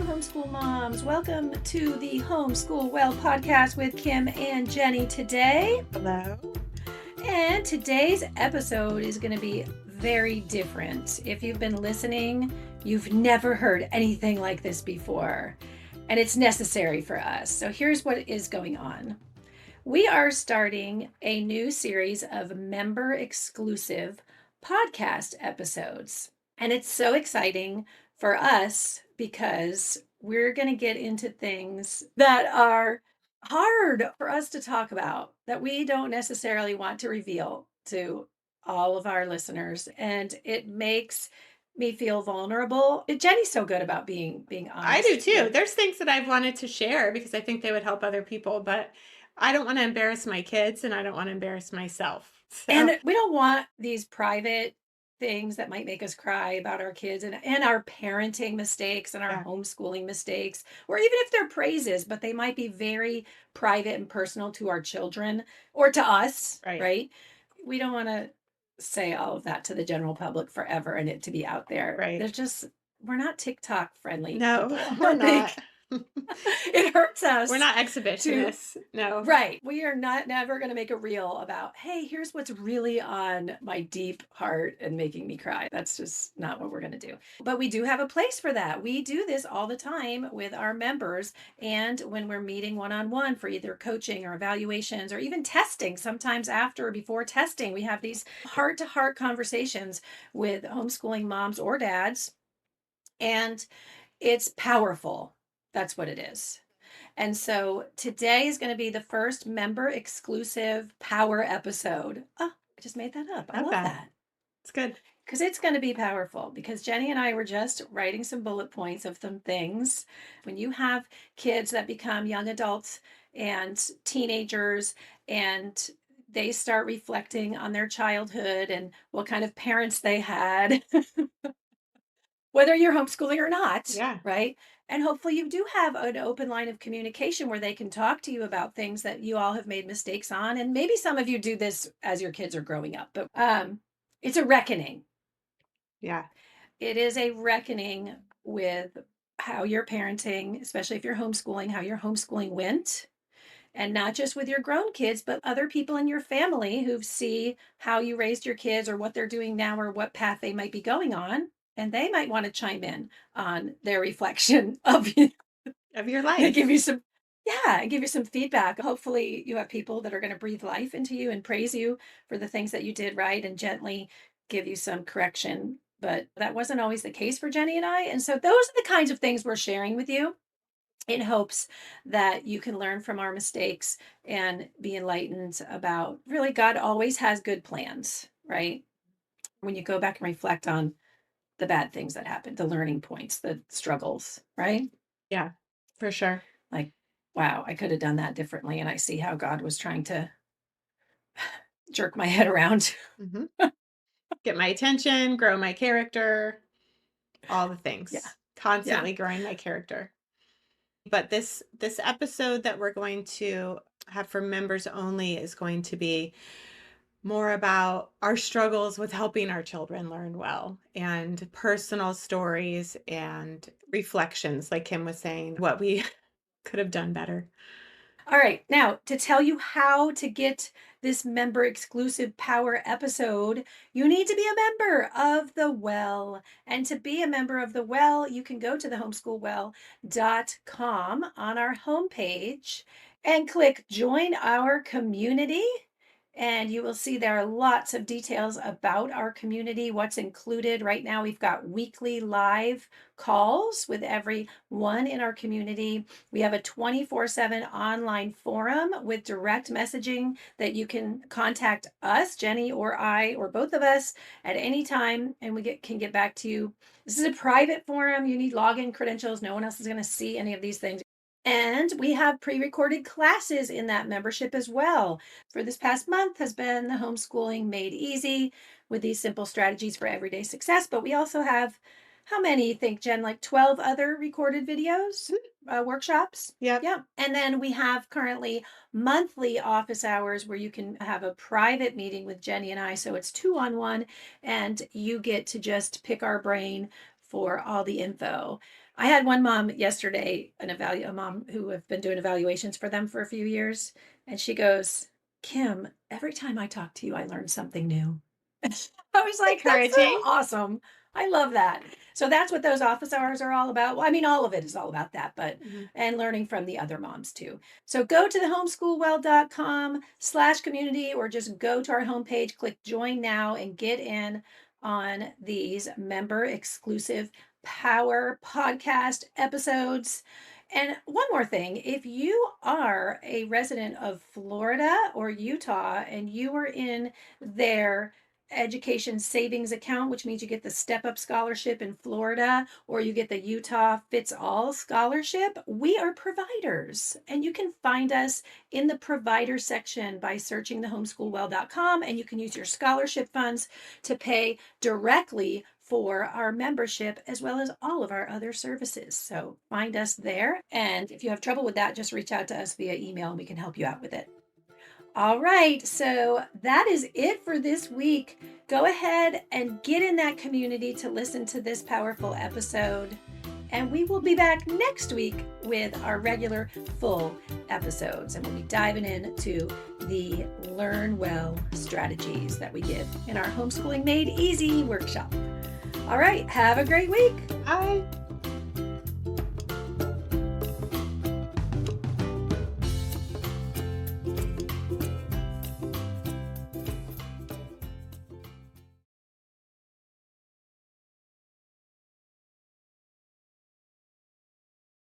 Homeschool Moms. Welcome to the Homeschool Well podcast with Kim and Jenny today. Hello. And today's episode is going to be very different. If you've been listening, you've never heard anything like this before, and it's necessary for us. So here's what is going on. We are starting a new series of member exclusive podcast episodes. And it's so exciting for us because we're going to get into things that are hard for us to talk about, that we don't necessarily want to reveal to all of our listeners. And it makes me feel vulnerable. Jenny's so good about being I honest. do too. There's things that I've wanted to share because I think they would help other people, but I don't want to embarrass my kids and I don't want to embarrass myself. So, And we don't want these private things that might make us cry about our kids and our parenting mistakes and our yeah, homeschooling mistakes, or even if they're praises, but they might be very private and personal to our children or to us, right. right? We don't want to say all of that to the general public forever and it to be out there. Right. We're not TikTok friendly No, people. we're not. It hurts us. We're not exhibitionists. No. Right. We are not never going to make a reel about, hey, here's what's really on my deep heart and making me cry. That's just not what we're going to do. But we do have a place for that. We do this all the time with our members. And when we're meeting one-on-one for either coaching or evaluations or even testing, sometimes after or before testing, we have these heart-to-heart conversations with homeschooling moms or dads. And it's powerful. That's what it is. And so today is going to be the first member exclusive power episode. Oh, I just made that up. I Not love bad. that. It's good. Because it's going to be powerful. Because Jenny and I were just writing some bullet points of some things. When you have kids that become young adults and teenagers and they start reflecting on their childhood and what kind of parents they had, whether you're homeschooling or not, Yeah. right? And hopefully you do have an open line of communication where they can talk to you about things that you all have made mistakes on. And maybe some of you do this as your kids are growing up, but it's a reckoning. Yeah. It is a reckoning with how you're parenting, especially if you're homeschooling, how your homeschooling went. And not just with your grown kids, but other people in your family who see how you raised your kids or what they're doing now or what path they might be going on. And they might want to chime in on their reflection of you Of your and life. give you some feedback. Hopefully you have people that are going to breathe life into you and praise you for the things that you did right and gently give you some correction. But that wasn't always the case for Jenny and I. And so those are the kinds of things we're sharing with you in hopes that you can learn from our mistakes and be enlightened about really God always has good plans, right? When you go back and reflect on the bad things that happened, the learning points, the struggles, right? Yeah, for sure. Like, wow, I could have done that differently. And I see how God was trying to jerk my head around. hmm Get my attention, grow my character, all the Yeah. things. Yeah. Constantly growing my character. But this episode that we're going to have for members only is going to be more about our struggles with helping our children learn well and personal stories and reflections, like Kim was saying, what we could have done better. All right. Now, to tell you how to get this member exclusive power episode, you need to be a member of the Well. And to be a member of the Well, you can go to the homeschoolwell.com on our homepage and click join our community. And you will see there are lots of details about our community, what's included. Right now, we've got weekly live calls with everyone in our community. We have a 24/7 online forum with direct messaging that you can contact us, Jenny or I, or both of us at any time, and can get back to you. This is a private forum. You need login credentials. No one else is going to see any of these things. And we have pre-recorded classes in that membership as well. For this past month has been the homeschooling made easy with these simple strategies for everyday success. But we also have, how many you think, Jen? Like 12 other recorded videos, workshops? Yep. Yeah. And then we have currently monthly office hours where you can have a private meeting with Jenny and I. So it's 2-on-1, and you get to just pick our brain for all the info. I had one mom yesterday, a mom who have been doing evaluations for them for a few years, and she goes, "Kim, every time I talk to you, I learn something new." I was like, "That's so Encouraging. awesome. I love that." So that's what those office hours are all about. Well, I mean, all of it is all about that, but Mhm. and learning from the other moms too. So go to the homeschoolwell.com/community or just go to our homepage, click join now and get in on these member exclusive power podcast episodes. And one more thing, if you are a resident of Florida or Utah and you are in their education savings account, which means you get the step up scholarship in Florida or you get the Utah fits all scholarship, we are providers. And you can find us in the provider section by searching the homeschoolwell.com, and you can use your scholarship funds to pay directly for our membership as well as all of our other services. So find us there. And if you have trouble with that, just reach out to us via email and we can help you out with it. All right, so that is it for this week. Go ahead and get in that community to listen to this powerful episode. And we will be back next week with our regular full episodes. And we'll be diving into the Learn Well strategies that we give in our Homeschooling Made Easy workshop. All right, have a great week. Bye.